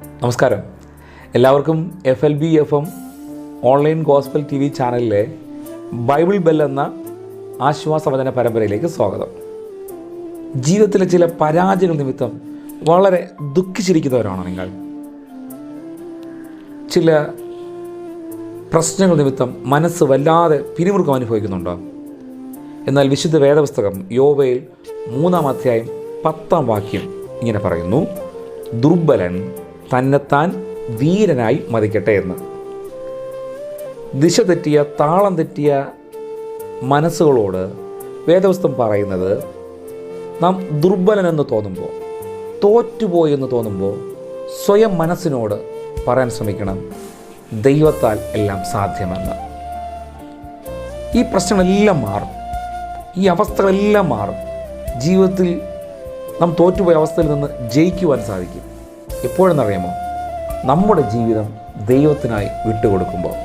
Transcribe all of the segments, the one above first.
നമസ്കാരം. എല്ലാവർക്കും FLBFM online gospel TV ചാനലിലെ ബൈബിൾ ബെൽ എന്ന ആശ്വാസവചന പരമ്പരയിലേക്ക് സ്വാഗതം. ജീവിതത്തിലെ ചില പരാജയങ്ങൾ നിമിത്തം വളരെ ദുഃഖിച്ചിരിക്കുന്നവരാണോ നിങ്ങൾ? ചില പ്രശ്നങ്ങൾ നിമിത്തം മനസ്സ് വല്ലാതെ പിരിമുറുക്കം അനുഭവിക്കുന്നുണ്ടോ? എന്നാൽ വിശുദ്ധ വേദപുസ്തകം യോവേൽ 3-ാം അധ്യായം 10-ാം വാക്യം ഇങ്ങനെ പറയുന്നു: ദുർബലൻ തന്നെത്താൻ വീരനായി മതിക്കട്ടെ എന്ന്. ദിശ തെറ്റിയ, താളം തെറ്റിയ മനസ്സുകളോട് വേദപുസ്തകം പറയുന്നത്, നാം ദുർബലനെന്ന് തോന്നുമ്പോൾ, തോറ്റുപോയെന്ന് തോന്നുമ്പോൾ സ്വയം മനസ്സിനോട് പറയാൻ ശ്രമിക്കണം, ദൈവത്താൽ എല്ലാം സാധ്യമെന്ന്. ഈ പ്രശ്നങ്ങളെല്ലാം മാറും, ഈ അവസ്ഥകളെല്ലാം മാറും. ജീവിതത്തിൽ നാം തോറ്റുപോയ അവസ്ഥയിൽ നിന്ന് ജയിക്കുവാൻ സാധിക്കും. എപ്പോഴെന്നറിയാമോ? നമ്മുടെ ജീവിതം ദൈവത്തിനായി വിട്ടുകൊടുക്കുമ്പോൾ.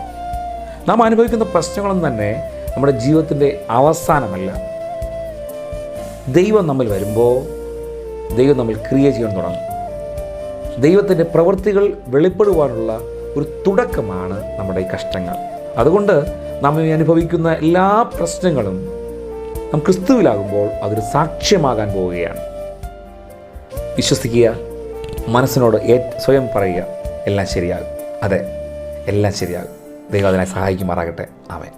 നാം അനുഭവിക്കുന്ന പ്രശ്നങ്ങളൊന്നും തന്നെ നമ്മുടെ ജീവിതത്തിൻ്റെ അവസാനമല്ല. ദൈവം നമ്മിൽ വരുമ്പോൾ ദൈവം നമ്മൾ ക്രിയ ചെയ്യാൻ തുടങ്ങും. ദൈവത്തിൻ്റെ പ്രവൃത്തികൾ വെളിപ്പെടുവാനുള്ള ഒരു തുടക്കമാണ് നമ്മുടെ ഈ കഷ്ടങ്ങൾ. അതുകൊണ്ട് നാം അനുഭവിക്കുന്ന എല്ലാ പ്രശ്നങ്ങളും നാം ക്രിസ്തുവിലാകുമ്പോൾ അതൊരു സാക്ഷ്യമാകാൻ പോവുകയാണ്. വിശ്വസിക്കുക, മനസ്സിനോട് സ്വയം പറയുക, എല്ലാം ശരിയാകും. അതെ, എല്ലാം ശരിയാകും. ദൈവം അതിനെ സഹായിക്കുമാറാകട്ടെ. ആമേൻ.